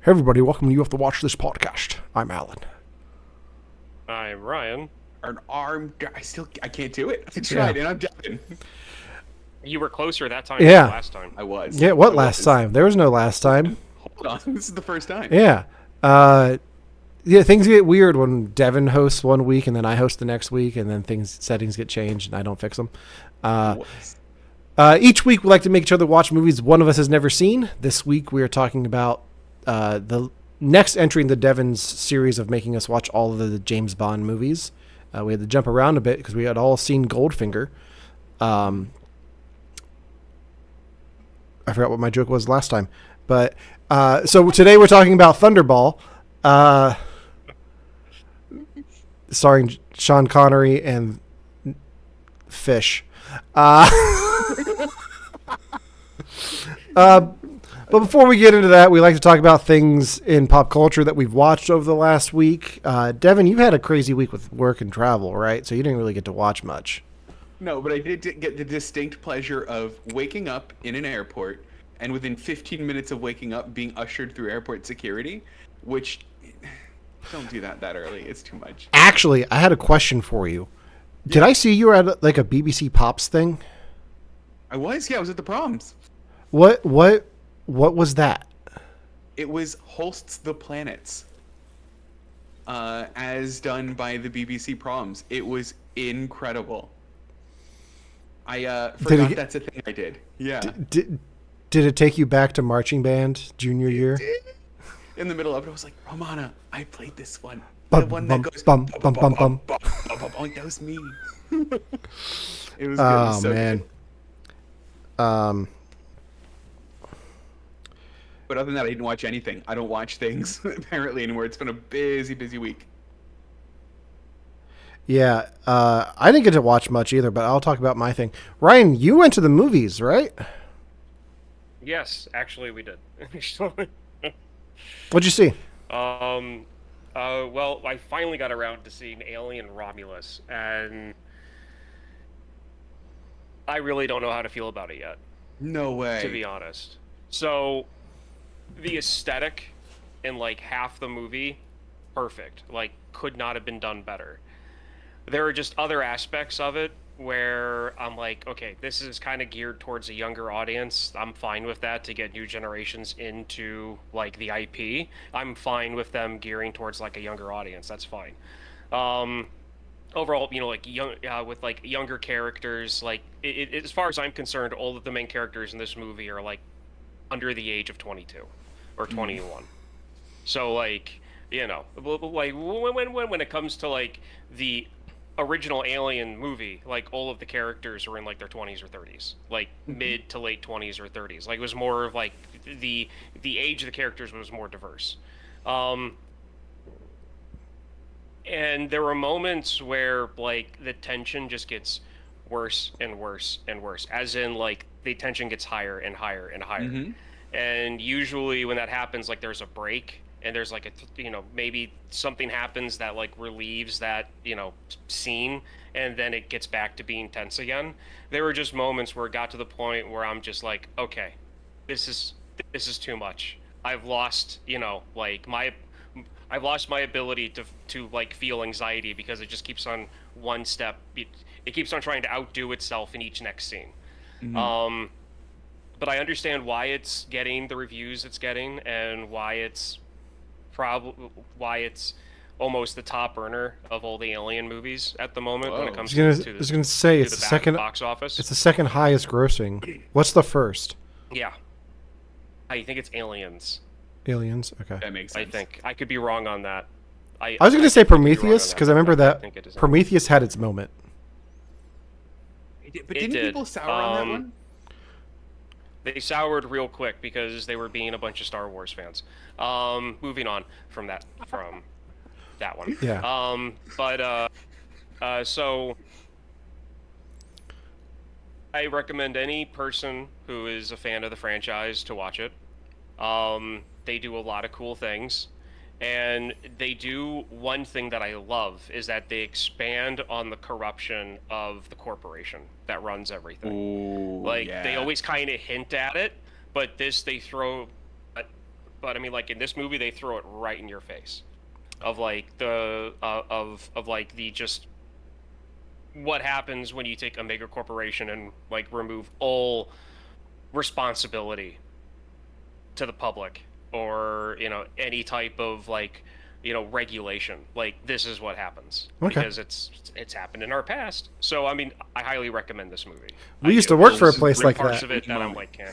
Hey everybody, welcome to You Have to Watch This podcast. I'm Alan. I'm Ryan. An arm. I can't do it. I tried, and I'm Devon. You were closer that time Yeah. than last time. I was. Yeah, what I last was. time? There was no last time. Hold on. This is the first time. Yeah. Things get weird when Devon hosts one week and then I host the next week, and then settings get changed and I don't fix them. Each week we like to make each other watch movies one of us has never seen. This week we are talking about the next entry in the Devon's series of making us watch all of the James Bond movies. We had to jump around a bit because we had all seen Goldfinger. I forgot what my joke was last time. But so today we're talking about Thunderball, starring Sean Connery and Fish. But before we get into that, we like to talk about things in pop culture that we've watched over the last week. Devon, you had a crazy week with work and travel, right? So you didn't really get to watch much. No, but I did get the distinct pleasure of waking up in an airport, and within 15 minutes of waking up, being ushered through airport security, which don't do that early. It's too much. Actually, I had a question for you. Did I see you were at like a BBC Pops thing? I was at the proms. What was that? It was Holst's The Planets, as done by the BBC proms. It was incredible. I forgot that's a thing I did. Yeah. Did it take you back to marching band junior year? In the middle of it, I was like, Romana, I played this one. Bum, The one bum, that goes bum, bum, bum, bum. That was me. It was good. It Oh was so man. good. But other than that, I didn't watch anything. I don't watch things apparently anymore. It's been a busy week. Yeah, I didn't get to watch much either, but I'll talk about my thing. Ryan, you went to the movies, right? Yes, actually we did. What'd you see? Well, I finally got around to seeing Alien Romulus, and I really don't know how to feel about it yet, No way. to be honest. So, the aesthetic in like half the movie, perfect. Like, could not have been done better. There are just other aspects of it where I'm like, okay, this is kind of geared towards a younger audience. I'm fine with that to get new generations into like the IP. I'm fine with them gearing towards like a younger audience. That's fine. Overall, like young with like younger characters, like as far as I'm concerned, all of the main characters in this movie are like under the age of 22 or 21. So like, like when it comes to like the original Alien movie, like all of the characters were in like their 20s or 30s, like mid to late 20s or 30s. Like it was more of like the age of the characters was more diverse. And there were moments where like the tension just gets worse and worse and worse, as in like the tension gets higher and higher and higher. And usually when that happens, like there's a break and there's like maybe something happens that like relieves that scene, and then it gets back to being tense again. There were just moments where it got to the point where I'm just like, okay, this is too much. I've lost I've lost my ability to like feel anxiety, because it just keeps on one step. It keeps on trying to outdo itself in each next scene. But I understand why it's getting the reviews it's getting, and why it's almost the top earner of all the Alien movies at the moment when it comes to I was gonna say it's the second box office. It's the second highest grossing. What's the first? Yeah, I think it's Aliens. Aliens. Okay. That makes sense. I think I could be wrong on that. I was gonna say Prometheus because I remember that think it is Prometheus had its moment. But It didn't did. people sour on that one? They soured real quick because they were being a bunch of Star Wars fans. Moving on from that one. Yeah. So I recommend any person who is a fan of the franchise to watch it. They do a lot of cool things. And they do one thing that I love, is that they expand on the corruption of the corporation that runs everything. Ooh, Like, yeah. they always kind of hint at it, but this, they throw but I mean, like in this movie, they throw it right in your face, of like the of like the just what happens when you take a mega corporation and like remove all responsibility to the public, or any type of like regulation. Like, this is what happens. Okay. Because it's happened in our past. So I mean, I highly recommend this movie. We used to work for a place like parts that. of it that I'm like, yeah.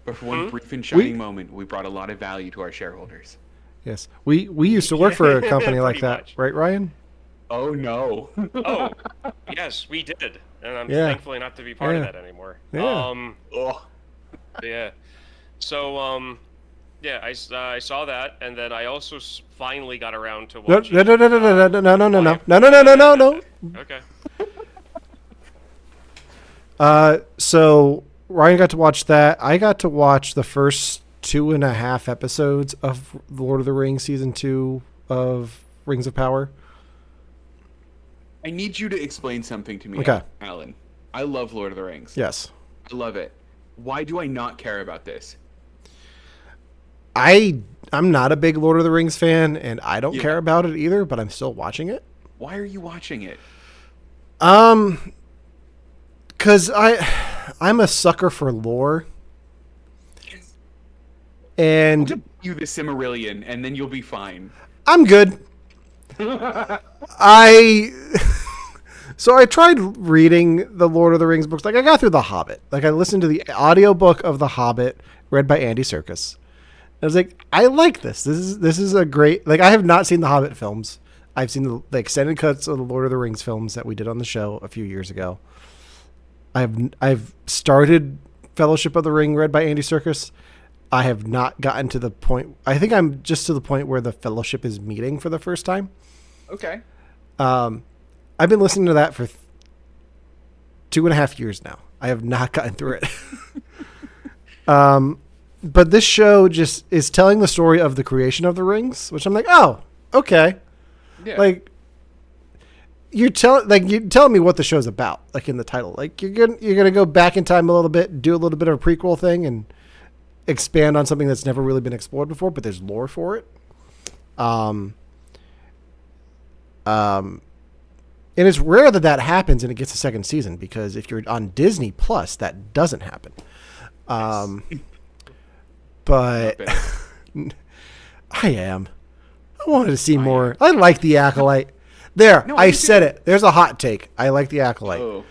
But for one brief and shining moment, we brought a lot of value to our shareholders. Yes, we used to work for a company like that, much. right, Ryan? Oh no. Oh, yes, we did, and I'm Yeah. thankfully not to be part of that anymore. Yeah. Oh. Yeah. So yeah, I saw that, and then I also finally got around to No, watching. no, no, no, no, no, no, no, no, no, no, no, no, no, no, no. Okay. So Ryan got to watch that. I got to watch the first 2.5 episodes of Lord of the Rings season 2 of Rings of Power. I need you to explain something to me, Okay. Alan. I love Lord of the Rings. Yes. I love it. Why do I not care about this? I'm not a big Lord of the Rings fan, and I don't Yeah. care about it either, but I'm still watching it. Why are you watching it? Because I'm a sucker for lore. And Give you the Cimmerillion, and then you'll be fine. I'm good. So I tried reading the Lord of the Rings books. Like, I got through The Hobbit. Like, I listened to the audiobook of The Hobbit read by Andy Serkis. I was like, I like this. This is a great... Like, I have not seen the Hobbit films. I've seen the extended cuts of the Lord of the Rings films that we did on the show a few years ago. I've started Fellowship of the Ring read by Andy Serkis. I have not gotten to the point... I think I'm just to the point where the Fellowship is meeting for the first time. Okay. I've been listening to that for 2.5 years now. I have not gotten through it. But this show just is telling the story of the creation of the rings, which I'm like, oh, okay. Yeah. Like, you're telling me what the show's about, like in the title. Like, you're gonna go back in time a little bit, do a little bit of a prequel thing, and expand on something that's never really been explored before, but there's lore for it. And it's rare that happens and it gets a second season, because if you're on Disney Plus, that doesn't happen. But I am. I wanted to see more. I like The Acolyte. There, No, I you said do. it. There's a hot take. I like The Acolyte. Oh.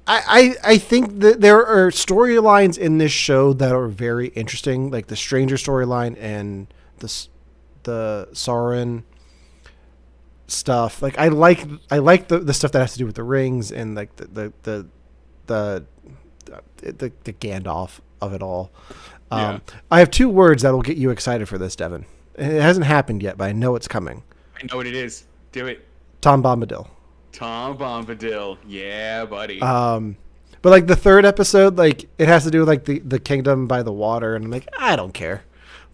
I think that there are storylines in this show that are very interesting, like the Stranger storyline and the Sauron stuff. Like, I like the stuff that has to do with the rings and like the Gandalf of it all. Yeah. I have 2 words that will get you excited for this, Devon. It hasn't happened yet, but I know it's coming. I know what it is. Do it. Tom Bombadil. Tom Bombadil. Yeah, buddy. But like the 3rd episode, like it has to do with like the kingdom by the water, and I'm like, I don't care.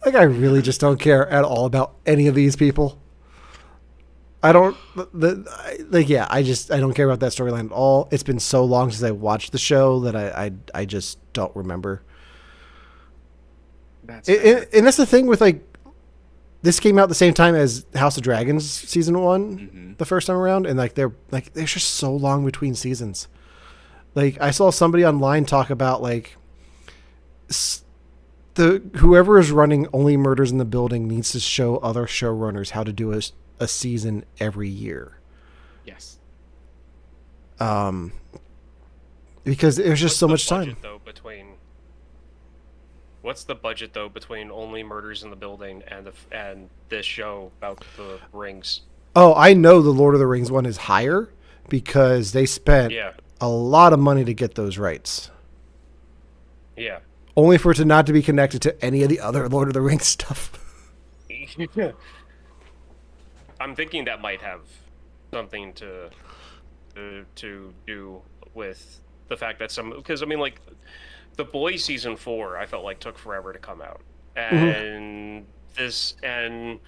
Like, I really just don't care at all about any of these people. I don't I don't care about that storyline at all. It's been so long since I watched the show that I just don't remember. That's fair. And that's the thing with, like, this came out the same time as House of Dragons season 1 the first time around, and like there's just so long between seasons. Like, I saw somebody online talk about like whoever is running Only Murders in the Building needs to show other showrunners how to do a season every year. Yes. Because there's just so much time. What's the budget though between Only Murders in the Building and this show about the rings? Oh, I know the Lord of the Rings one is higher because they spent a lot of money to get those rights. Yeah. Only for it to not to be connected to any of the other Lord of the Rings stuff. I'm thinking that might have something to do with the fact that because I mean, like, The Boys season 4, I felt like took forever to come out, and and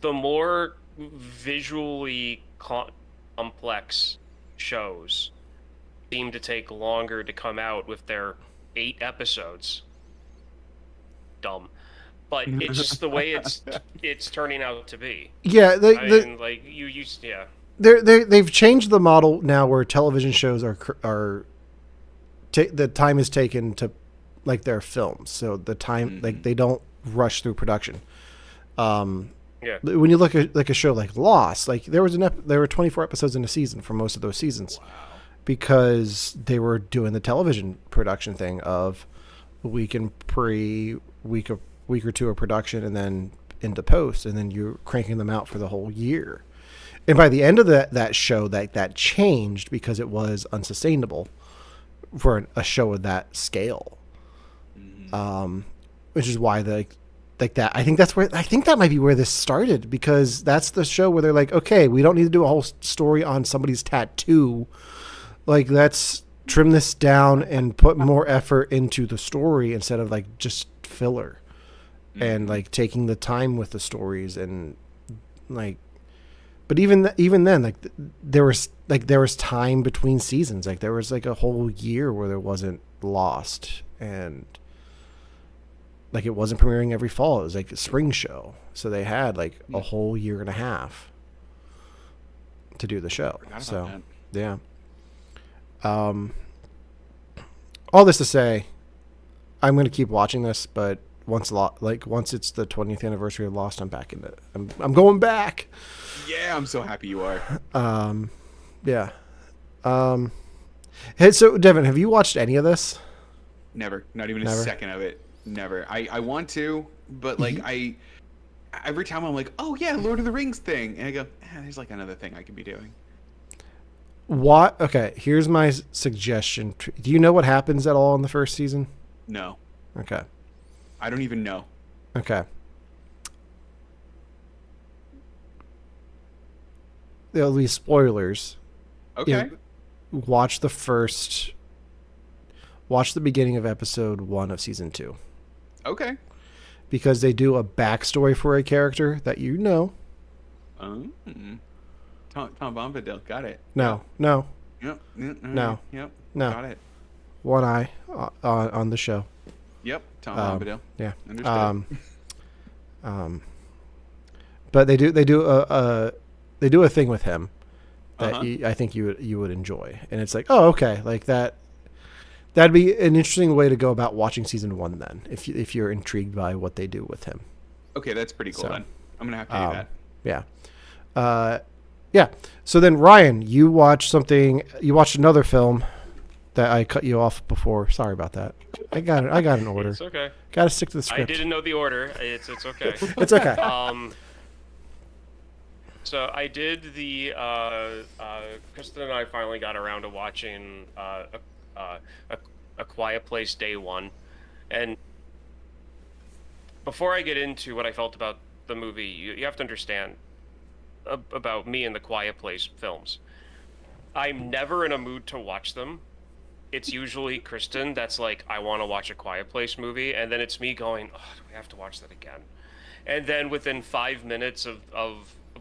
the more visually complex shows seem to take longer to come out with their 8 episodes dumb, but it's just the way it's turning out to be. Yeah, I mean, like you used, yeah. They've changed the model now where television shows are the time is taken to like their films, so the time like they don't rush through production. Yeah. When you look at like a show like Lost, like there were 24 episodes in a season for most of those seasons. Wow. Because they were doing the television production thing of a week in week or two of production and then into post, and then you're cranking them out for the whole year. And by the end of that show, that changed because it was unsustainable for a show of that scale. Which is why like that. I think that might be where this started, because that's the show where they're like, okay, we don't need to do a whole story on somebody's tattoo. Like, let's trim this down and put more effort into the story instead of like just filler, and like taking the time with the stories and like. But even then, like there was time between seasons. Like there was like a whole year where there wasn't Lost, and like it wasn't premiering every fall. It was like a spring show, so they had like a whole year and a half to do the show. So yeah. All this to say, I'm going to keep watching this, but once it's the 20th anniversary of Lost, I'm back in it. I'm going back. Yeah, I'm so happy you are. Yeah. Hey, so Devon, have you watched any of this? Never, not even a second of it. Never. I want to, but like every time I'm like, oh yeah, Lord of the Rings thing, and I go, there's like another thing I could be doing. What? Okay, here's my suggestion. Do you know what happens at all in the first season? No. Okay. I don't even know. Okay. There'll be spoilers. Okay. Watch the beginning of episode 1 of season 2. Okay. Because they do a backstory for a character that you know. Tom Bombadil, got it. No. Yep. No. Yep. No. Got it. One eye on the show. Yep. Tom Bombadil. Yeah. Understood. But they do a thing with him that I think you would enjoy, and it's like, oh, okay, like that'd be an interesting way to go about watching season 1 then, if you're intrigued by what they do with him. Okay, that's pretty cool. Then I'm gonna have to do that. Yeah. Yeah. So then, Ryan, you watched another film that I cut you off before. Sorry about that. I got an order. It's okay. Got to stick to the script. I didn't know the order. It's okay. It's okay. So I did the Kristen and I finally got around to watching a Quiet Place Day 1, and before I get into what I felt about the movie, you have to understand about me and the Quiet Place films. I'm never in a mood to watch them. It's usually Kristen that's like, I want to watch a Quiet Place movie, and then it's me going, oh, do we have to watch that again? And then within 5 minutes of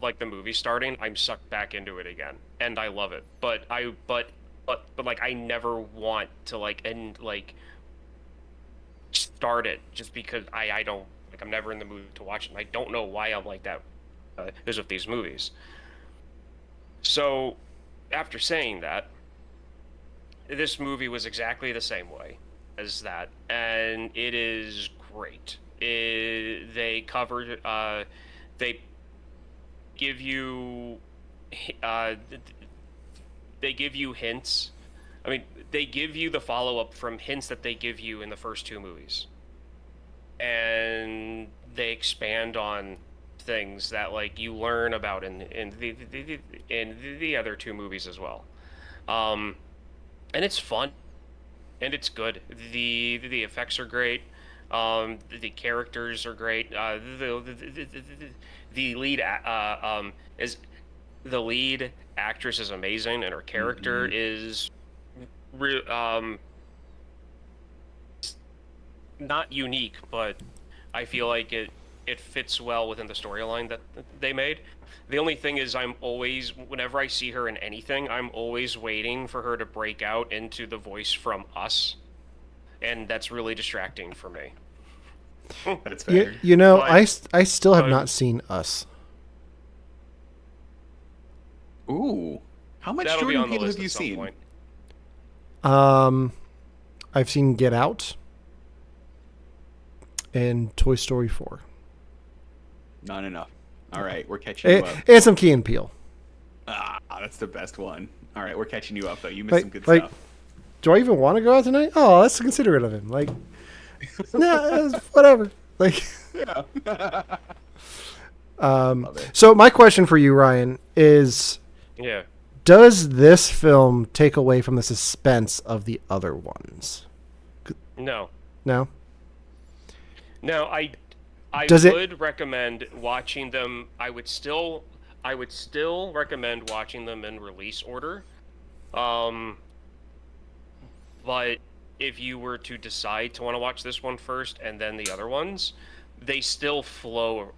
like the movie starting, I'm sucked back into it again, and I love it. But like I never want to like start it just because I don't like, I'm never in the mood to watch it. And I don't know why I'm like that is with these movies. So after saying that, this movie was exactly the same way as that, and it is great. They covered they give you hints. I mean, they give you the follow-up from hints that they give you in the first 2 movies, and they expand on things that like you learn about in the other 2 movies as well. And it's fun, and it's good. The effects are great. The characters are great. The lead actress is amazing, and her character is not unique, but I feel like it fits well within the storyline that they made. The only thing is, whenever I see her in anything, I'm always waiting for her to break out into the voice from Us, and that's really distracting for me. That's fair. You know, But- I still have but- not seen Us. Ooh. How much That'll be Jordan on the Peele list have you at some seen? point. I've seen Get Out and Toy Story 4. Not enough. All right, we're catching you up. And some Key and Peele. Ah, that's the best one. All right, we're catching you up though. You missed Like- some good like- stuff. Do I even want to go out tonight? Oh, that's considerate of him. Like, nah, whatever. Like, Yeah. um, Love it. so my question for you, Ryan, is: Yeah. does this film take away from the suspense of the other ones? No. No. No, I Does it- would recommend watching them. I would still recommend watching them in release order. But if you were to decide to want to watch this one first and then the other ones, they still flow.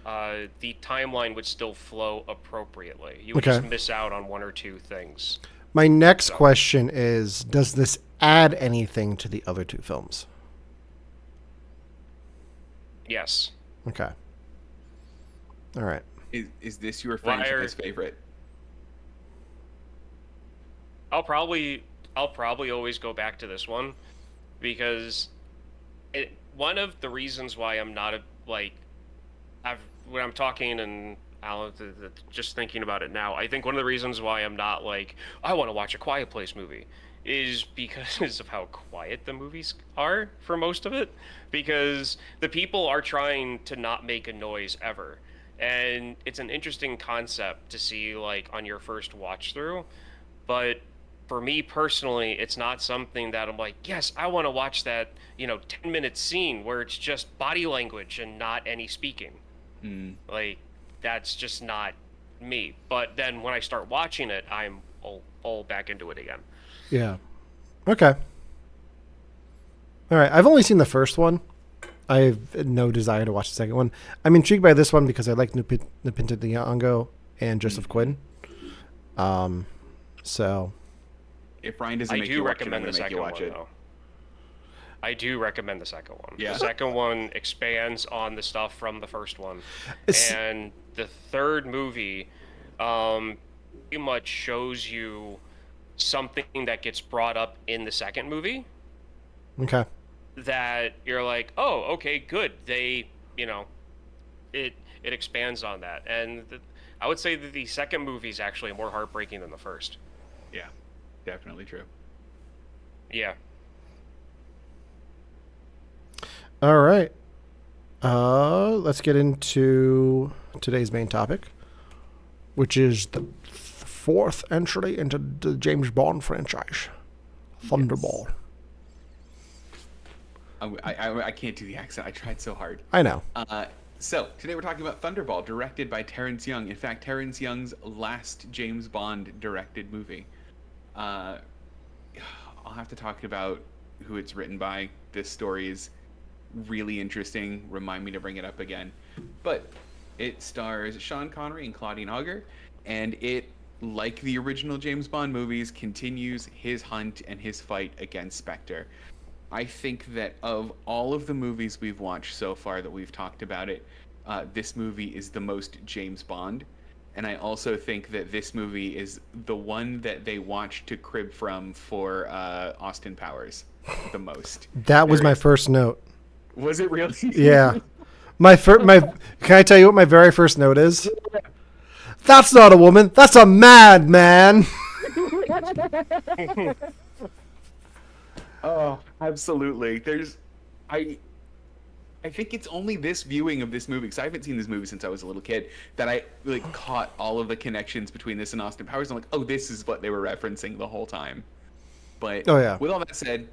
The timeline would still flow appropriately. You would Okay. just miss out on one or two things. My next question is: does this add anything to the other two films? Yes. Okay. All right. Is this your Why are- franchise favorite? I'll probably always go back to this one because one of the reasons why I'm not when I'm talking and just thinking about it now, I think one of the reasons why I'm not like I want to watch a Quiet Place movie is because of how quiet the movies are for most of it, because the people are trying to not make a noise ever. And it's an interesting concept to see like on your first watch through, but for me personally, it's not something that I'm like, yes, I want to watch that, 10-minute scene where it's just body language and not any speaking. Like, that's just not me. But then when I start watching it, I'm all back into it again. Yeah. Okay. All right. I've only seen the first one. I have no desire to watch the second one. I'm intrigued by this one because I like Lupita Nyong'o and Joseph Quinn. So. If Ryan doesn't I make do you watch it, I'm recommend gonna the make you second watch one, it. though. I do recommend the second one. Yeah. The second one expands on the stuff from the first one. It's- And the third movie pretty much shows you something that gets brought up in the second movie Okay. that you're like, oh, okay, good. They, it expands on that. And I would say that the second movie is actually more heartbreaking than the first. Yeah, definitely true. Yeah. All right. Let's get into today's main topic, which is the fourth entry into the James Bond franchise, Thunderball. I can't do the accent. I tried so hard. I know. So today we're talking about Thunderball, directed by Terrence Young. In fact, Terrence Young's last James Bond directed movie. I'll have to talk about who it's written by. This story is really interesting. Remind me to bring it up again. But it stars Sean Connery and Claudine Auger, and it, like the original James Bond movies, continues his hunt and his fight against Spectre. I think that of all of the movies we've watched so far that we've talked about it, this movie is the most James Bond. And I also think that this movie is the one that they watched to crib from for Austin Powers the most. That was There my is- first note. Was it really? Yeah. Can I tell you what my very first note is? That's not a woman. That's a madman. Oh, absolutely. I think it's only this viewing of this movie, because I haven't seen this movie since I was a little kid, that I caught all of the connections between this and Austin Powers. I'm like, oh, this is what they were referencing the whole time. But Oh, yeah. with all that said,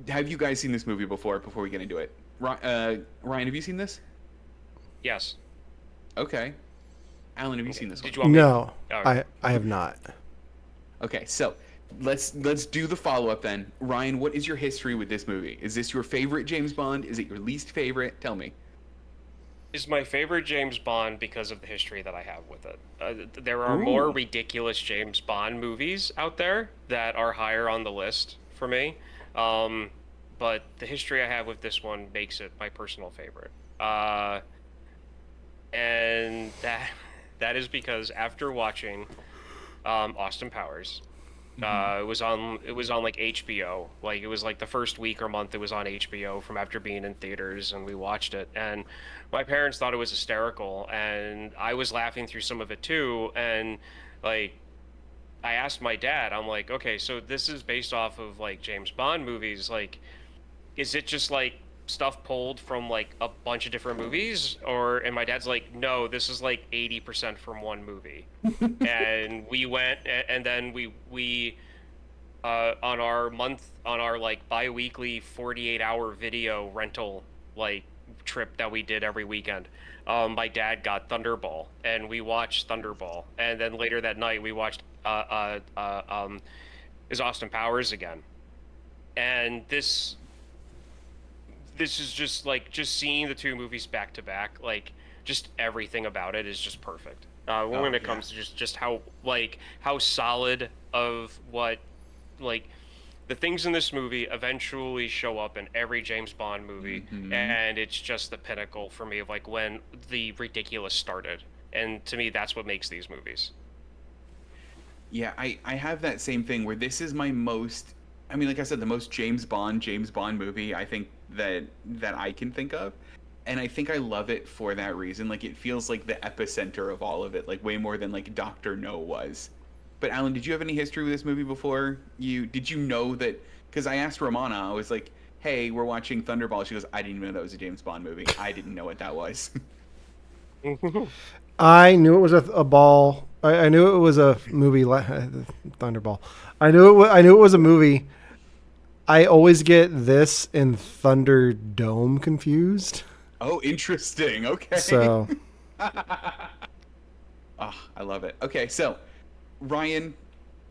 have you guys seen this movie before we get into it? Ryan, have you seen this? Yes. Okay. Alan, have you seen this one? Did you want me No, Oh. I have not. Okay, so let's do the follow-up then. Ryan, what is your history with this movie? Is this your favorite James Bond? Is it your least favorite? Tell me. Is my favorite James Bond because of the history that I have with it. There are Ooh. more ridiculous James Bond movies out there that are higher on the list for me. but the history I have with this one makes it my personal favorite. And that is because after watching Austin Powers, it was on like HBO. Like it was like the first week or month it was on HBO from after being in theaters, and we watched it. And my parents thought it was hysterical, and I was laughing through some of it too. And like I asked my dad, I'm like, okay, so this is based off of like James Bond movies. Like, is it just like stuff pulled from like a bunch of different movies? Or, and my dad's like, no, this is like 80% from one movie. And we went, and then we on our like bi-weekly 48-hour video rental like trip that we did every weekend, my dad got Thunderball, and we watched Thunderball, and then later that night we watched is Austin Powers again. And this is just like, just seeing the two movies back to back, like just everything about it is just perfect. When it comes to just how solid of what, like, the things in this movie eventually show up in every James Bond movie, and it's just the pinnacle for me of like when the ridiculous started. And to me, that's what makes these movies. Yeah, I have that same thing where this is my most, I mean, like I said, the most James Bond movie I think that I can think of. And I think I love it for that reason. Like, it feels like the epicenter of all of it, like way more than like Dr. No was. But Alan, did you have any history with this movie before? Did you know that? Because I asked Romana, I was like, hey, we're watching Thunderball. She goes, I didn't even know that was a James Bond movie. I didn't know what that was. I knew it was a ball. I knew it was a movie. Thunderball. I knew it was a movie. I always get this and Thunderdome confused. Oh, interesting. Okay. So. Oh, I love it. Okay, so Ryan,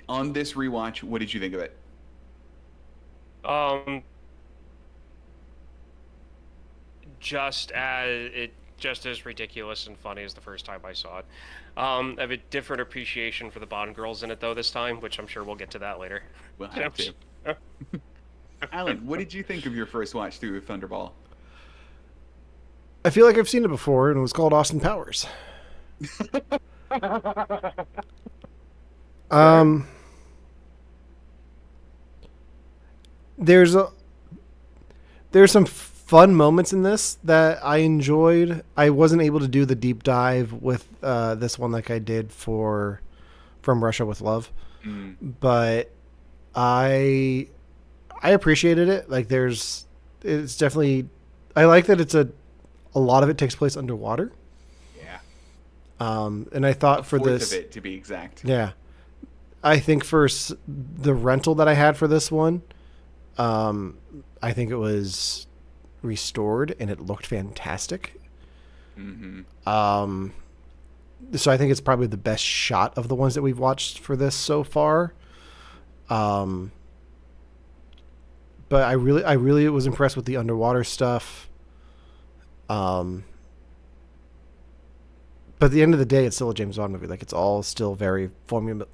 on this rewatch, what did you think of it? Just as ridiculous and funny as the first time I saw it. I have a different appreciation for the Bond girls in it though this time, which I'm sure we'll get to that later. We'll have to. Alan, what did you think of your first watch through of Thunderball? I feel like I've seen it before, and it was called Austin Powers. There's some fun moments in this that I enjoyed. I wasn't able to do the deep dive with this one like I did for From Russia with Love, but I appreciated it. Like, it's definitely, I like that it's a lot of it takes place underwater. Yeah. And I thought for this, of it to be exact. Yeah, I think for the rental that I had for this one, I think it was restored and it looked fantastic. So I think it's probably the best shot of the ones that we've watched for this so far. But I really was impressed with the underwater stuff. But at the end of the day, it's still a James Bond movie. Like, it's all still very formula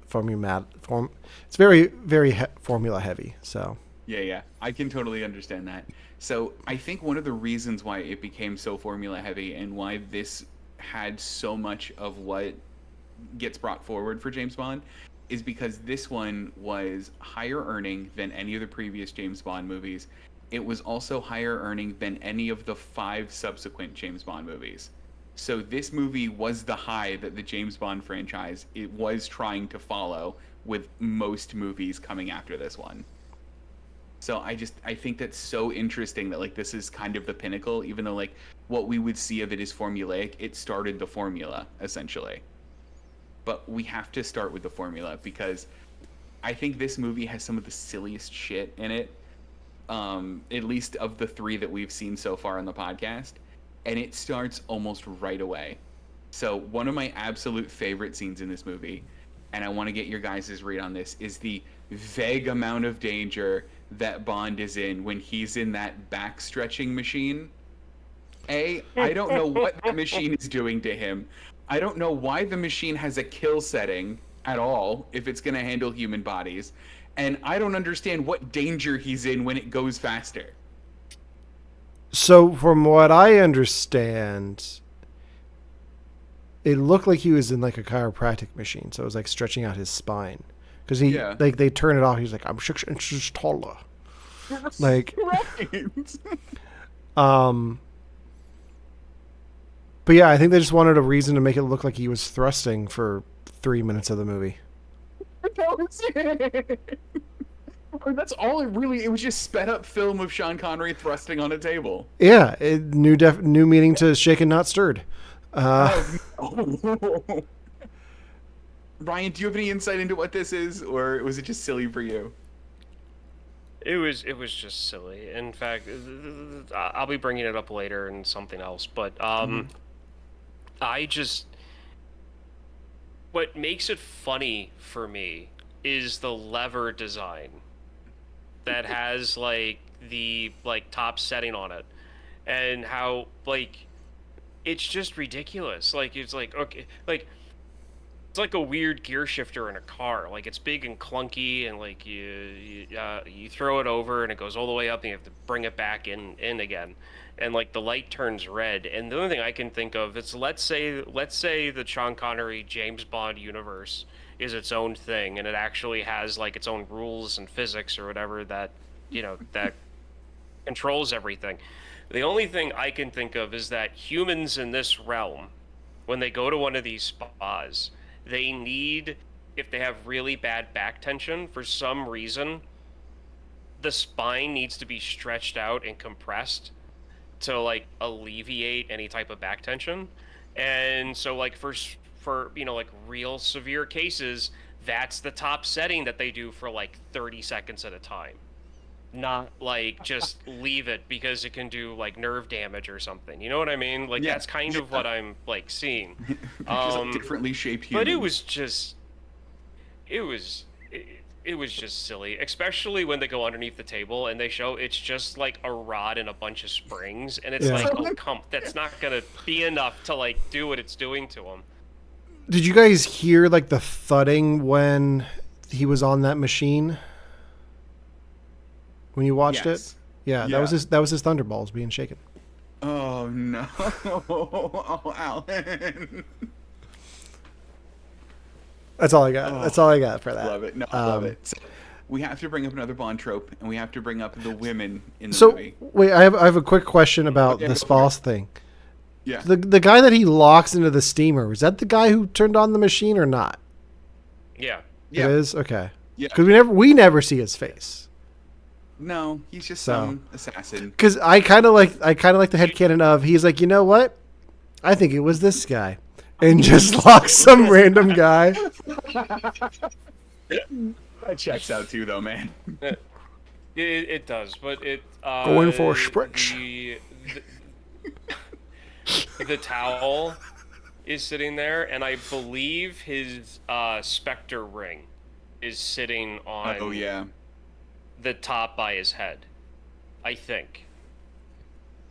heavy. So Yeah, I can totally understand that. So I think one of the reasons why it became so formula heavy and why this had so much of what gets brought forward for James Bond is because this one was higher earning than any of the previous James Bond movies. It was also higher earning than any of the 5 subsequent James Bond movies. So this movie was the high that the James Bond franchise it was trying to follow with most movies coming after this one. So I think that's so interesting that like this is kind of the pinnacle, even though like what we would see of it is formulaic, it started the formula essentially. But we have to start with the formula because I think this movie has some of the silliest shit in it, at least of the 3 that we've seen so far on the podcast, and it starts almost right away. So one of my absolute favorite scenes in this movie, and I want to get your guys' read on this, is the vague amount of danger that Bond is in when he's in that back stretching machine. I don't know what the machine is doing to him. I don't know why the machine has a kill setting at all if it's going to handle human bodies. And I don't understand what danger he's in when it goes faster. So from what I understand, it looked like he was in like a chiropractic machine. So it was like stretching out his spine. Because like they turn it off. He's like, I'm 6 inches taller. Like, Right. But yeah, I think they just wanted a reason to make it look like he was thrusting for 3 minutes of the movie. That was it. Or that's all it really. It was just sped up film of Sean Connery thrusting on a table. Yeah, new meaning to shaken not stirred. Oh. Ryan, do you have any insight into what this is, or was it just silly for you? It was just silly. In fact, I'll be bringing it up later in something else, but I just what makes it funny for me is the lever design that has like the top setting on it, and how it's just ridiculous. Like it's like okay, like it's like a weird gear shifter in a car. Like it's big and clunky, and like you throw it over and it goes all the way up, and you have to bring it back in again. And like the light turns red. And the only thing I can think of is let's say the Sean Connery James Bond universe is its own thing, and it actually has like its own rules and physics or whatever that that controls everything. The only thing I can think of is that humans in this realm, when they go to one of these spas, they need, if they have really bad back tension, for some reason, the spine needs to be stretched out and compressed to like alleviate any type of back tension. And so like for like real severe cases, that's the top setting that they do for like 30 seconds at a time. Not like just leave it because it can do like nerve damage or something. You know what I mean? Like that's kind of what I'm like seeing. Just like differently shaped humans. But it was just it was just silly, especially when they go underneath the table and they show it's just like a rod and a bunch of springs, and it's like, oh that's not gonna be enough to like do what it's doing to them. Did you guys hear like the thudding when he was on that machine? When you watched it? Yeah, that was his Thunderballs being shaken. Oh no. Oh, Alan. That's all I got. That's all I got for that. Love it. No, I love it. So we have to bring up another Bond trope, and we have to bring up the women in the movie. Wait, I have a quick question about the spas thing. Yeah. The guy that he locks into the steamer, was that the guy who turned on the machine or not? Yeah. It is? Okay. Yeah. Because we never see his face. No, he's just some assassin. Because I kind of like the headcanon of he's like, you know what? I think it was this guy, and just locks some random guy. That checks out too, though, man. It does, but it going for a sprint. The towel is sitting there, and I believe his Spectre ring is sitting on. Oh yeah. The top by his head, I think.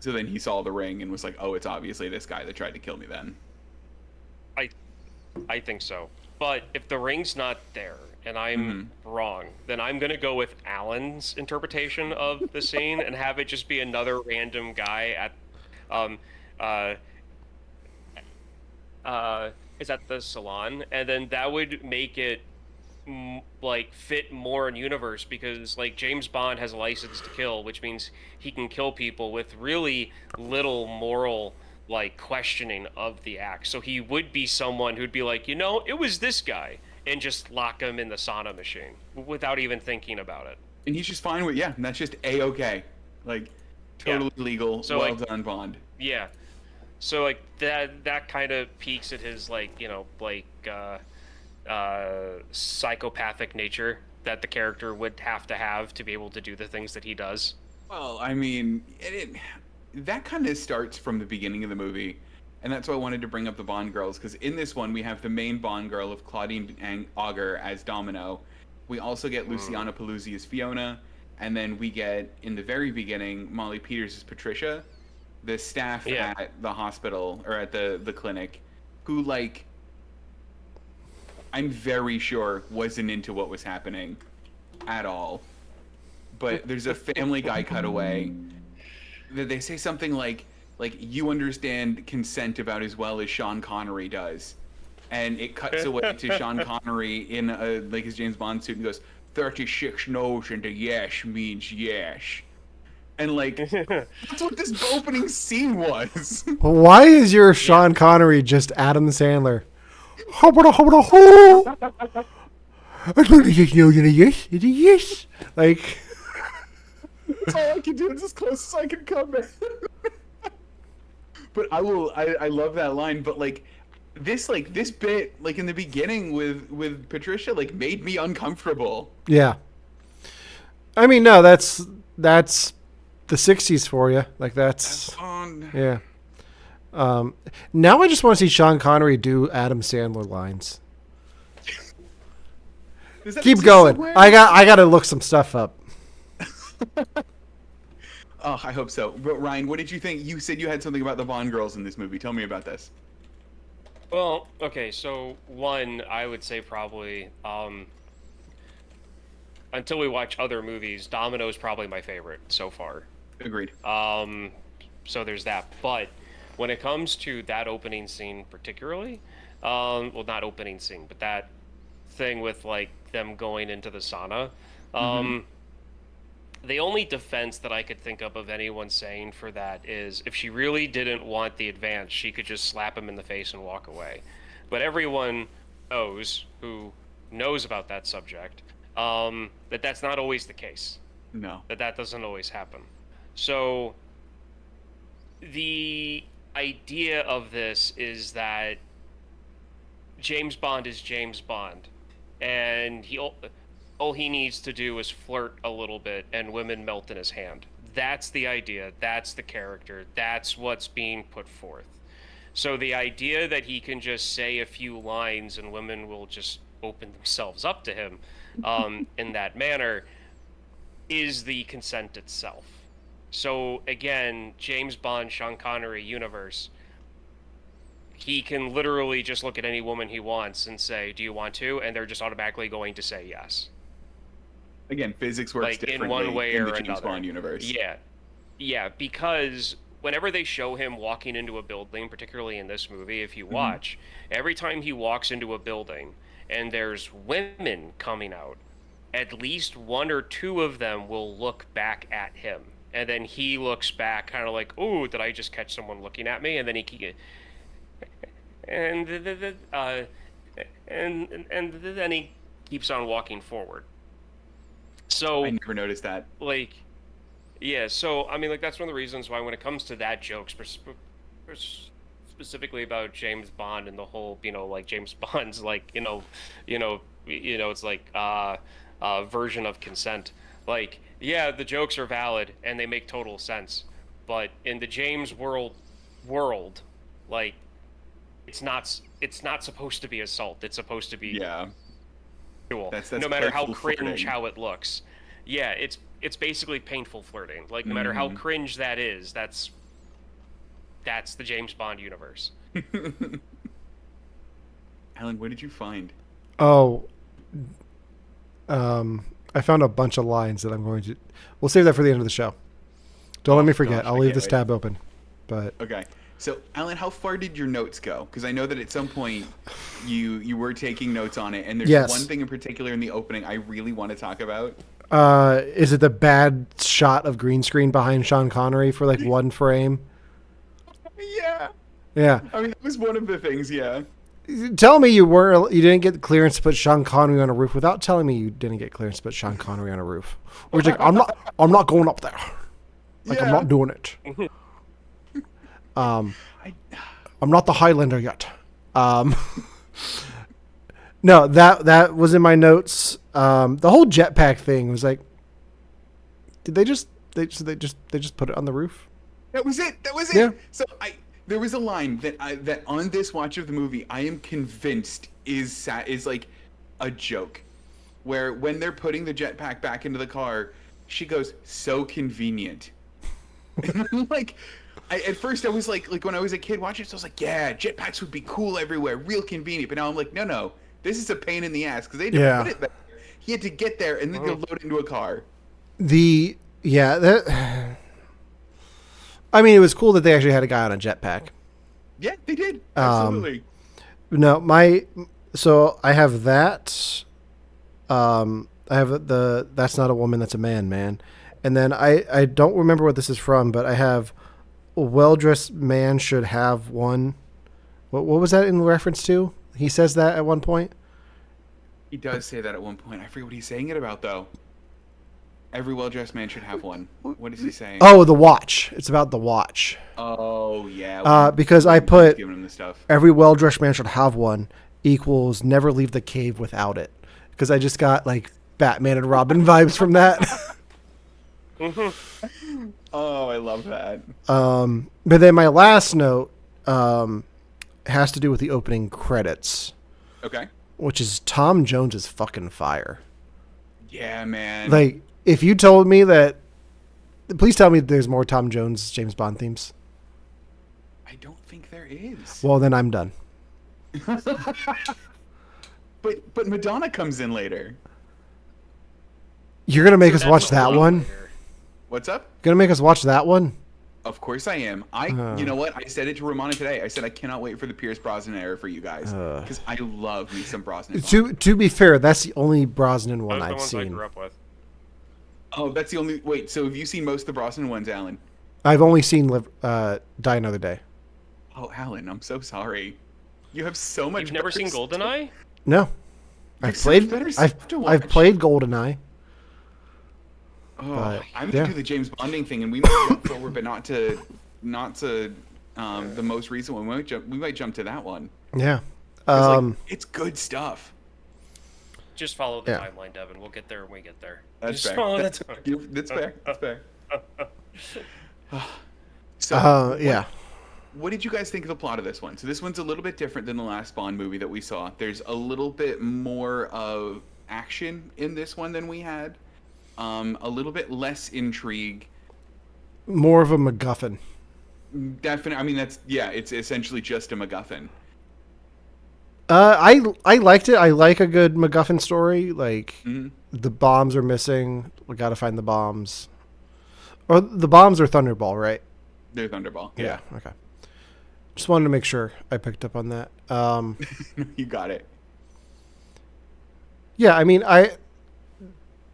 So then he saw the ring and was like, "Oh, it's obviously this guy that tried to kill me." Then. I think so. But if the ring's not there and I'm wrong, then I'm gonna go with Alan's interpretation of the scene and have it just be another random guy is at the salon, and then that would make it like fit more in universe, because like James Bond has a license to kill, which means he can kill people with really little moral like questioning of the act. So he would be someone who'd be like, it was this guy, and just lock him in the sauna machine without even thinking about it. And he's just fine with that's just A-okay. Like totally legal. So well done, Bond. Yeah. So like that kind of peaks at his psychopathic nature that the character would have to be able to do the things that he does. Well, I mean, that kind of starts from the beginning of the movie, and that's why I wanted to bring up the Bond girls, because in this one we have the main Bond girl of Claudine Auger as Domino. We also get Luciana Paluzzi as Fiona, and then we get, in the very beginning, Molly Peters as Patricia, the staff at the hospital, or at the clinic, who, like, I'm very sure wasn't into what was happening at all. But there's a Family Guy cutaway they say something like you understand consent about as well as Sean Connery does, and it cuts away to Sean Connery in like his James Bond suit and goes, 36 no's and a yes means yes. And like that's what this opening scene was. Why is your Sean Connery just Adam Sandler? Yes, it's a yes. Like, That's all I can do. It's as close as I can come. But I love that line. But like this bit, like in the beginning with Patricia, like made me uncomfortable. yeah. I mean, no, that's the '60s for you. Like that's yeah. Now I just want to see Sean Connery do Adam Sandler lines. Keep going. So I got to look some stuff up. Oh, I hope so. But Ryan, what did you think? You said you had something about the Bond girls in this movie. Tell me about this. Well, okay, so one, I would say probably, until we watch other movies, Domino's probably my favorite so far. Agreed. So there's that. But when it comes to that opening scene particularly, well, not opening scene, but that thing with like them going into the sauna, the only defense that I could think of anyone saying for that is if she really didn't want the advance, she could just slap him in the face and walk away. But everyone knows who knows about that subject, that that's not always the case. No. That doesn't always happen. So the idea of this is that James Bond is James Bond, and all he needs to do is flirt a little bit and women melt in his hand. That's the idea. That's the character. That's what's being put forth. So the idea that he can just say a few lines and women will just open themselves up to him in that manner is the consent itself. So again, James Bond, Sean Connery universe, he can literally just look at any woman he wants and say, do you want to? And they're just automatically going to say yes. Again, physics works like differently in one way in or the James another. Bond universe. Yeah, because whenever they show him walking into a building, particularly in this movie, if you watch, every time he walks into a building and there's women coming out, at least one or two of them will look back at him. And then he looks back kind of like, "Ooh, did I just catch someone looking at me?" And then and then he keeps on walking forward. So I never noticed that. Like, yeah. So I mean, like that's one of the reasons why when it comes to that joke, specifically about James Bond and the whole, like James Bond's like, it's like version of consent. Like, yeah, the jokes are valid and they make total sense, but in the James world, like, it's not supposed to be assault. It's supposed to be cool. That's no matter how cringe flirting. how it looks. Yeah, it's basically painful flirting. Like no matter how cringe that is, that's the James Bond universe. Alan, what did you find? Oh, I found a bunch of lines that we'll save that for the end of the show. Don't let me forget. Gosh, I'll leave this tab open. But okay. So, Alan, how far did your notes go? Because I know that at some point you were taking notes on it, and there's one thing in particular in the opening I really want to talk about. Is it the bad shot of green screen behind Sean Connery for like one frame? Yeah. Yeah. I mean, that was one of the things, yeah. Tell me you didn't get clearance to put Sean Connery on a roof without telling me you didn't get clearance to put Sean Connery on a roof. Or like, I'm not going up there. Like, I'm not doing it. I'm not the Highlander yet. No, that was in my notes. The whole jetpack thing was like, did they just put it on the roof? That was it. Yeah. So there was a line that on this watch of the movie I am convinced is like a joke, where when they're putting the jetpack back into the car, she goes, "So convenient." And I'm like, at first I was like when I was a kid watching this, I was like, yeah, jetpacks would be cool everywhere, real convenient. But now I'm like, no, this is a pain in the ass because they didn't put it there. He had to get there and then they'll load it into a car. I mean, it was cool that they actually had a guy on a jetpack. Yeah, they did. Absolutely. No, so I have that. I have the That's Not a Woman, That's a Man. And then I don't remember what this is from, but I have a well-dressed man should have one. What was that in reference to? He says that at one point. He does say that at one point. I forget what he's saying it about, though. Every well-dressed man should have one. What is he saying? Oh, the watch. It's about the watch. Oh, yeah. Because I put giving him the stuff. every well-dressed man should have one equals never leave the cave without it. Because I just got like Batman and Robin vibes from that. Oh, I love that. But then my last note has to do with the opening credits. Okay. Which is Tom Jones is fucking fire. Yeah, man. Like, if you told me that, please tell me there's more Tom Jones James Bond themes. I don't think there is. Well, then I'm done. But Madonna comes in later. You're gonna make us watch that one? What's up? Gonna make us watch that one? Of course I am. You know what? I said it to Romana today. I said I cannot wait for the Pierce Brosnan era for you guys because I love me some Brosnan. To be fair, that's the only Brosnan one I've ones seen. I grew up with. Oh, that's the only. Wait, so have you seen most of the Brosnan ones, Alan? I've only seen Die Another Day. Oh, Alan, I'm so sorry. You have so much. You've never seen GoldenEye? No, I've played GoldenEye. Oh, I'm gonna do the James Bonding thing, and we might jump forward, but not to the most recent one. We might jump to that one. Yeah, it's good stuff. Just follow the timeline, Devon. We'll get there when we get there. That's Just fair. follow That's fair. That's fair. So, what did you guys think of the plot of this one? So this one's a little bit different than the last Bond movie that we saw. There's a little bit more of action in this one than we had. A little bit less intrigue. More of a MacGuffin. Definitely. I mean, it's essentially just a MacGuffin. I liked it. I like a good MacGuffin story. Like, the bombs are missing. We got to find the bombs. Or the bombs are Thunderball, right? They're Thunderball. Yeah. Okay. Just wanted to make sure I picked up on that. You got it. Yeah, I mean,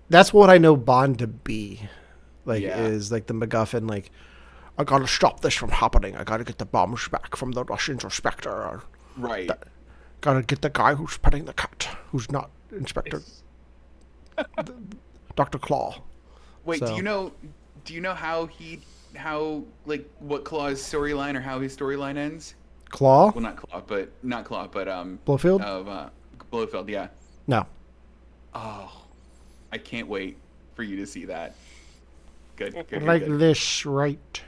that's what I know Bond to be. Is like the MacGuffin, like, I gotta stop this from happening. I gotta get the bombs back from the Russian inspector. Right. Gotta get the guy who's petting the cat, who's not Inspector Dr. Claw. Wait, do you know what Claw's storyline or how his storyline ends? Claw? Well, not Claw, but Blofeld? Blofeld, yeah. No. Oh, I can't wait for you to see that. Good. Good. This, right?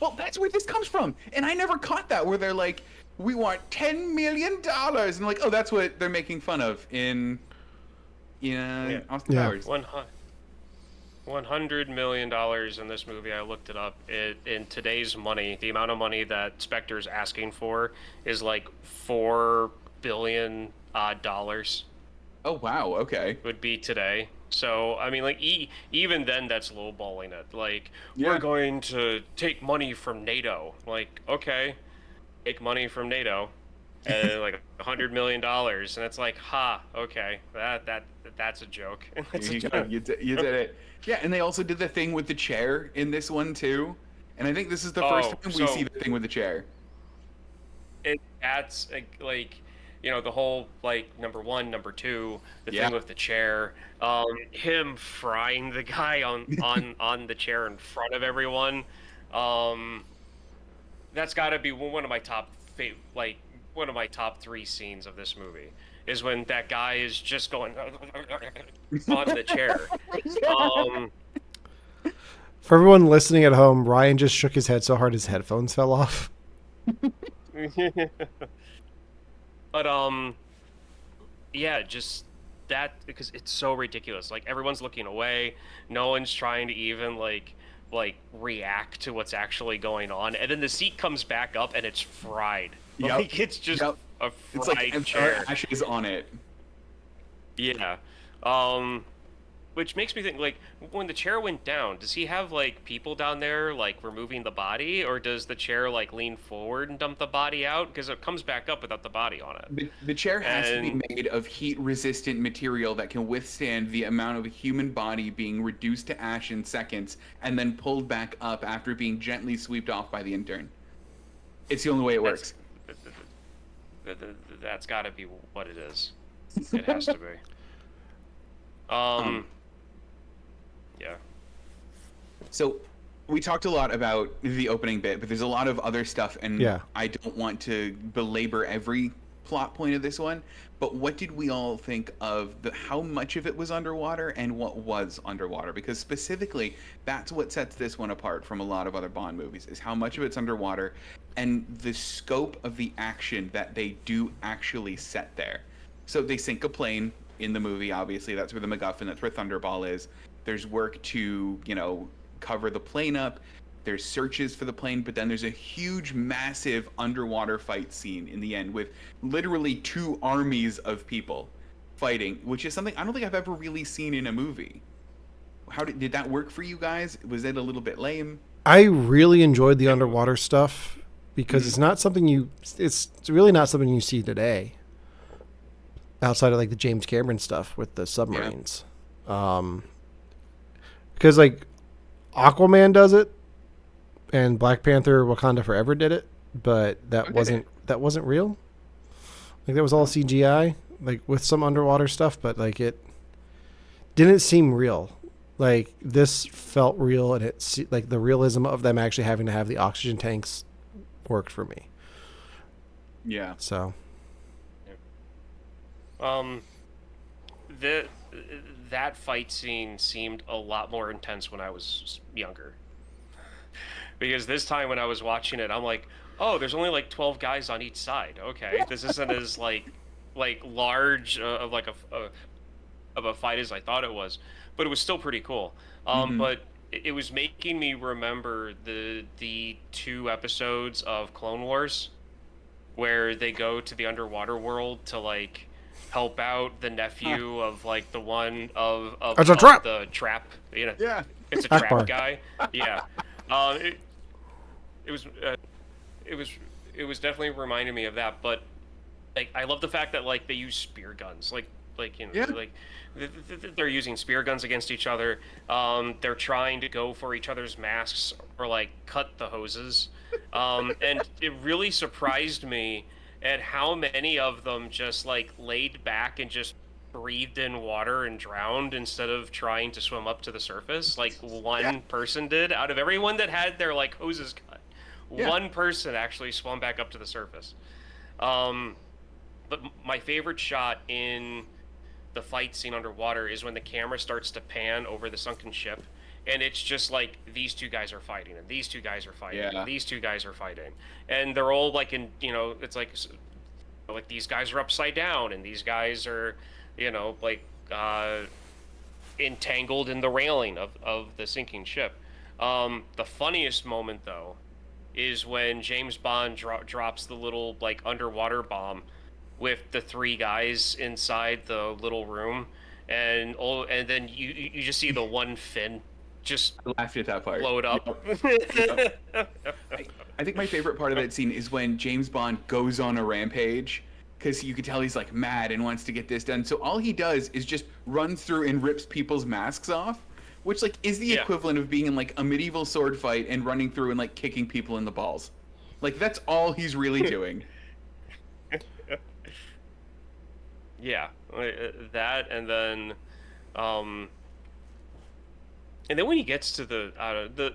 Well, that's where this comes from, and I never caught that. Where they're like, "We want $10 million," and I'm like, "Oh, that's what they're making fun of in Austin Powers." $100 million in this movie. I looked it up. In today's money, the amount of money that Spectre's asking for is like $4 billion dollars. Oh wow! Okay. Would be today. So I mean, like even then, that's lowballing it. Like we're going to take money from NATO. Like okay, take money from NATO, and like $100 million, and it's like, okay, that's a joke. You did it. Yeah, and they also did the thing with the chair in this one too, and I think this is the first time we see the thing with the chair. That's like. You know, the whole, like, number one, number two, the thing with the chair, him frying the guy on the chair in front of everyone, that's got to be one of my top three scenes of this movie, is when that guy is just going on the chair. For everyone listening at home, Ryan just shook his head so hard his headphones fell off. But yeah, just that, because it's so ridiculous. Like everyone's looking away, no one's trying to even like react to what's actually going on, and then the seat comes back up and it's fried. Like it's just a fried it's like chair. ashes on it. Yeah. which makes me think, like, when the chair went down, does he have, like, people down there, like, removing the body, or does the chair, like, lean forward and dump the body out? Because it comes back up without the body on it. The chair has to be And made of heat-resistant material that can withstand the amount of a human body being reduced to ash in seconds and then pulled back up after being gently swept off by the intern. It's the only way it works. that's got to be what it is. It has to be. Yeah. So we talked a lot about the opening bit, but there's a lot of other stuff, and Yeah. I don't want to belabor every plot point of this one. But what did we all think of how much of it was underwater and what was underwater? Because specifically, that's what sets this one apart from a lot of other Bond movies, is how much of it's underwater and the scope of the action that they do actually set there. So they sink a plane in the movie, obviously. That's where the MacGuffin, that's where Thunderball is. There's work to, cover the plane up. There's searches for the plane, but then there's a huge, massive underwater fight scene in the end with literally 2 armies of people fighting, which is something I don't think I've ever really seen in a movie. How did that work for you guys? Was it a little bit lame? I really enjoyed the underwater stuff because it's really not something you see today outside of like the James Cameron stuff with the submarines. Because like Aquaman does it and Black Panther Wakanda Forever did it, but that wasn't real. Like that was all CGI, like with some underwater stuff, but like it didn't seem real. Like this felt real, and it's like the realism of them actually having to have the oxygen tanks worked for me. Yeah. So that fight scene seemed a lot more intense when I was younger. Because this time when I was watching it, I'm like, oh, there's only like 12 guys on each side. Okay, this isn't as like large of like a fight as I thought it was, but it was still pretty cool. But it was making me remember the 2 episodes of Clone Wars where they go to the underwater world to like help out the nephew of like the one of it's a trap. The trap. Yeah. It's a Akbar. trap guy. Yeah. It was definitely reminding me of that, but like I love the fact that like they use spear guns, like they're using spear guns against each other. They're trying to go for each other's masks or like cut the hoses, and it really surprised me at how many of them just like laid back and just breathed in water and drowned instead of trying to swim up to the surface like one person did. Out of everyone that had their like hoses cut, one person actually swam back up to the surface. But my favorite shot in the fight scene underwater is when the camera starts to pan over the sunken ship, and it's just like these 2 guys are fighting, and these 2 guys are fighting, and these 2 guys are fighting, and they're all like in it's like these guys are upside down, and these guys are entangled in the railing of the sinking ship. The funniest moment though is when James Bond drops the little like underwater bomb with the 3 guys inside the little room, and then you just see the one fin just I laughed at that part. Load up. Yep. I think my favorite part of that scene is when James Bond goes on a rampage, because you could tell he's like mad and wants to get this done. So all he does is just run through and rips people's masks off, which like is the equivalent of being in like a medieval sword fight and running through and like kicking people in the balls. Like that's all he's really doing. Yeah, that, and then when he gets to the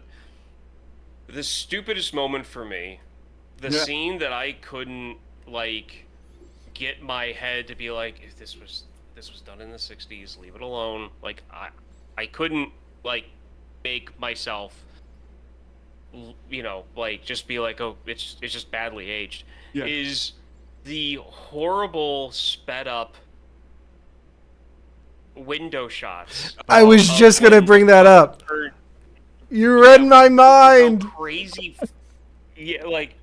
stupidest moment for me, the scene that I couldn't like get my head to be like, if this was done in the 60s, leave it alone. Like I couldn't like make myself like just be like, oh, it's just badly aged. Is the horrible sped up window shots. I was just gonna bring that up. You read my mind. Crazy. Yeah, like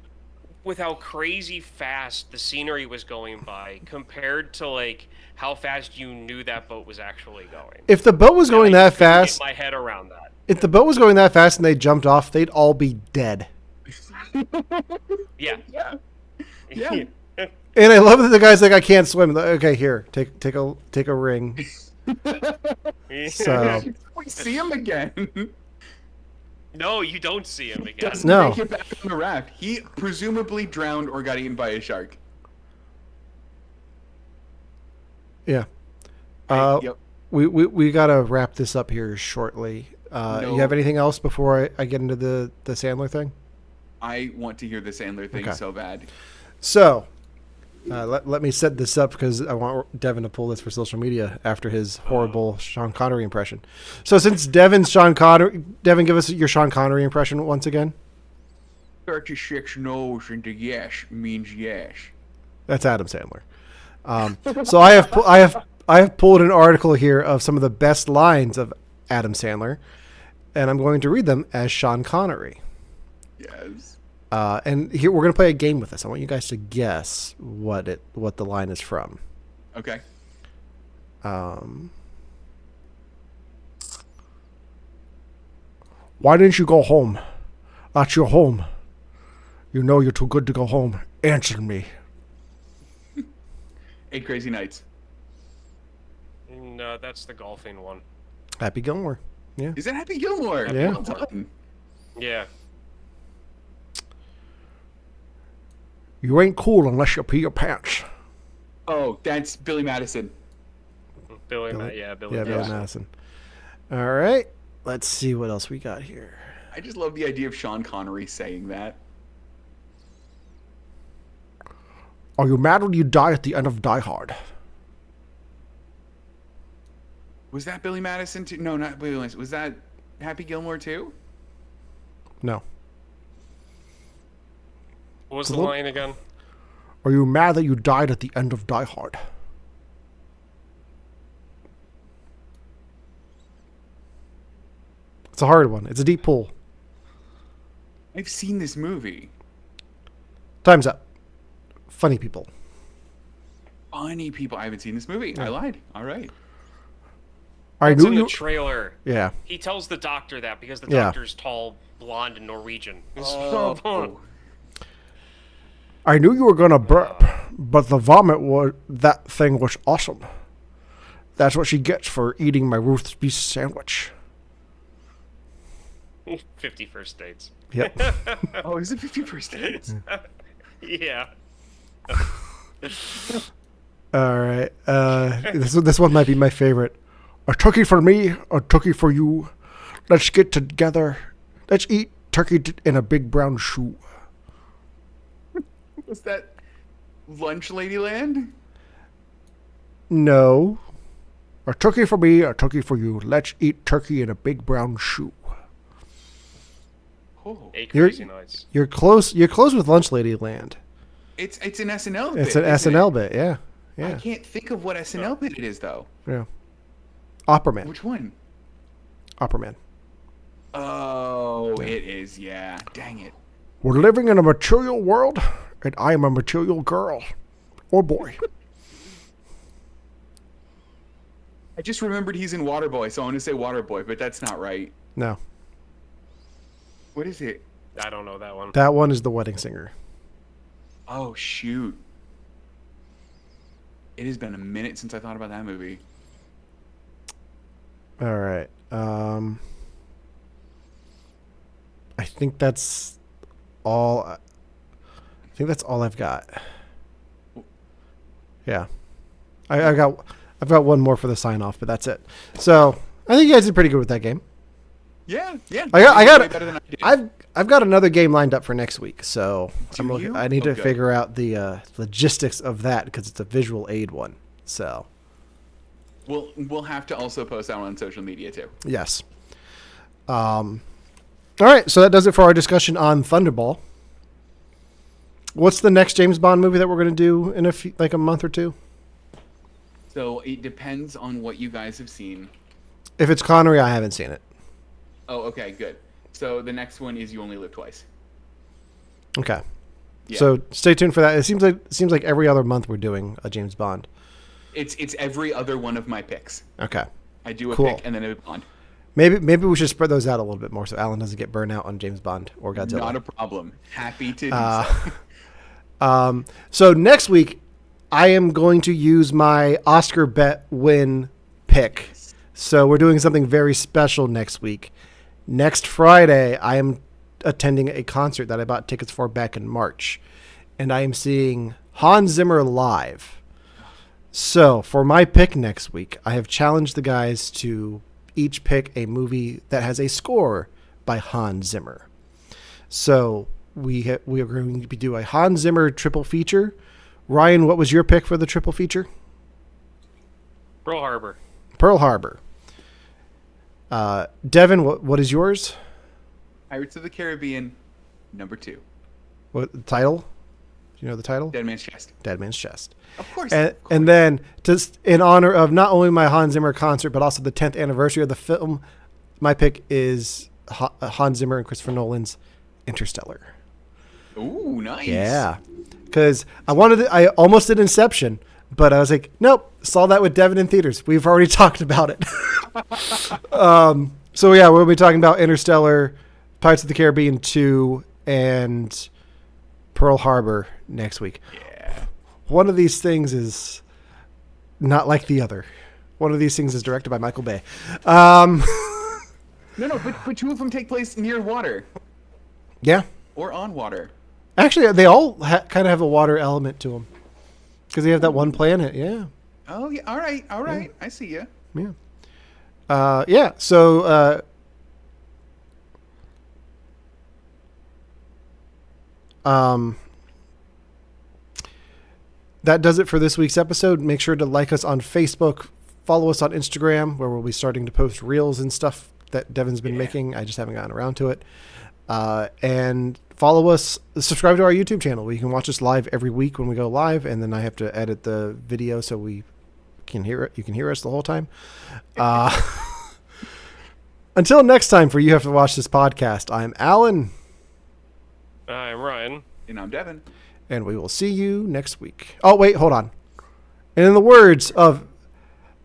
with how crazy fast the scenery was going by compared to like how fast you knew that boat was actually going. If the boat was going that fast, get my head around that. If the boat was going that fast and they jumped off, they'd all be dead. Yeah. Yeah. Yeah. And I love that the guy's like, I can't swim. Okay, here, take a ring. So We see him again. No, you don't see him again. Doesn't No. make it back on the raft. He presumably drowned or got eaten by a shark. yeah, Yep. we gotta wrap this up here shortly. No. You have anything else before I get into the Sandler thing? I want to hear the Sandler thing Okay. so bad. So, let me set this up because I want Devon to pull this for social media after his horrible Sean Connery impression. So, since Devon, give us your Sean Connery impression once again. 36 no's into yes means yes. That's Adam Sandler. So I have pulled an article here of some of the best lines of Adam Sandler, and I'm going to read them as Sean Connery. Yes. And here we're going to play a game with this. I want you guys to guess what the line is from. Okay. Why didn't you go home? That's your home. You know you're too good to go home. Answer me. 8 Crazy Nights. No, that's the golfing one. Happy Gilmore. Yeah. Is that Happy Gilmore? Yeah. Well done. Yeah. You ain't cool unless you pee your pants. Oh, that's Billy Madison. Billy Yeah, Madison. Billy Madison. All right. Let's see what else we got here. I just love the idea of Sean Connery saying that. Are you mad when you die at the end of Die Hard? Was that Billy Madison too? No, not Billy Madison. Was that Happy Gilmore too? No. What was the line again? Are you mad that you died at the end of Die Hard? It's a hard one. It's a deep pull. I've seen this movie. Time's up. Funny people. Funny people. I haven't seen this movie. I lied. All right. I It's knew in the you. trailer. Yeah. He tells the doctor that because the Yeah. doctor's tall, blonde, and Norwegian. Oh. I knew you were gonna burp, but the vomit that thing was awesome. That's what she gets for eating my roast beef sandwich. 50 First Dates. Yep. Oh, is it 50 First Dates? Yeah. All right. This one might be my favorite. A turkey for me, a turkey for you. Let's get together. Let's eat turkey in a big brown shoe. Was that Lunch Ladyland? No. A turkey for me, a turkey for you. Let's eat turkey in a big brown shoe. Oh. 8 You're- Crazy Nights. You're close. You're close with Lunch Ladyland. It's an SNL bit. It's an isn't SNL it? bit. Yeah. I Yeah. can't think of what SNL bit it is, though. Yeah. Opera Man. Which one? Opera Man. Oh, it is. Yeah. Dang it. We're living in a material world, and I am a material girl. Or boy. I just remembered he's in Waterboy, so I want to say Waterboy, but that's not right. No. What is it? I don't know that one. That one is The Wedding Singer. Oh, shoot. It has been a minute since I thought about that movie. All right. I think that's all. I think that's all I've got. Yeah, I've got one more for the sign off, but that's it. So I think you guys did pretty good with that game. Yeah, yeah. I You got did way better than I did. I've got another game lined up for next week, so Do you? I need to Okay. figure out the logistics of that because it's a visual aid one. So We'll have to also post that on social media too. yes. All right, so that does it for our discussion on Thunderball. What's the next James Bond movie that we're going to do in a month or two? So it depends on what you guys have seen. If it's Connery, I haven't seen it. Oh, okay, good. So the next one is You Only Live Twice. Okay. Yeah. So stay tuned for that. It seems like every other month we're doing a James Bond. It's every other one of my picks. Okay. I do a Cool. pick and then a Bond. Maybe we should spread those out a little bit more so Alan doesn't get burned out on James Bond or Godzilla. Not a problem. Happy to do so. So next week, I am going to use my Oscar bet win pick. So we're doing something very special next week. Next Friday, I am attending a concert that I bought tickets for back in March, and I am seeing Hans Zimmer live. So for my pick next week, I have challenged the guys to each pick a movie that has a score by Hans Zimmer. So we are going to do a Hans Zimmer triple feature. Ryan, what was your pick for the triple feature? Pearl Harbor. Pearl Harbor. Devon, what is yours? Pirates of the Caribbean, #2. What the title? Do you know the title? Dead Man's Chest. Dead Man's Chest. Of course. And then, just in honor of not only my Hans Zimmer concert, but also the 10th anniversary of the film, my pick is Hans Zimmer and Christopher Nolan's Interstellar. Ooh, nice. Yeah, because I almost did Inception, but I was like, nope, saw that with Devon in theaters. We've already talked about it. So yeah, we'll be talking about Interstellar, Pirates of the Caribbean 2, and Pearl Harbor next week. Yeah. One of these things is not like the other. One of these things is directed by Michael Bay. No, but two of them take place near water Yeah. or on water. Actually, they all kind of have a water element to them. Because they have that one planet. Yeah. Oh, yeah. All right. Yeah. I see you. Yeah. Yeah. So, that does it for this week's episode. Make sure to like us on Facebook, follow us on Instagram, where we'll be starting to post reels and stuff that Devon's been making. I just haven't gotten around to it. And follow us, subscribe to our YouTube channel where you can watch us live every week when we go live. And then I have to edit the video so we can hear it. You can hear us the whole time. Until next time for You Have to Watch This Podcast, I'm Alan. I'm Ryan. And I'm Devon. And we will see you next week. Oh, wait, hold on. And in the words of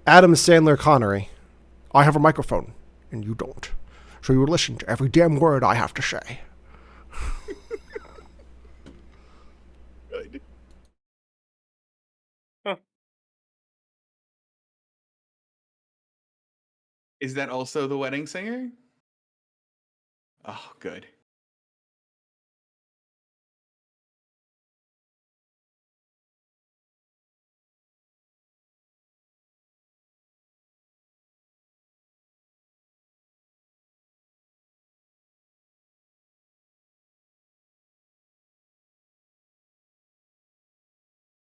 Adam Sandler Connery, I have a microphone and you don't. So you listen to every damn word I have to say. Good. Huh. Is that also the wedding singer? Oh, good.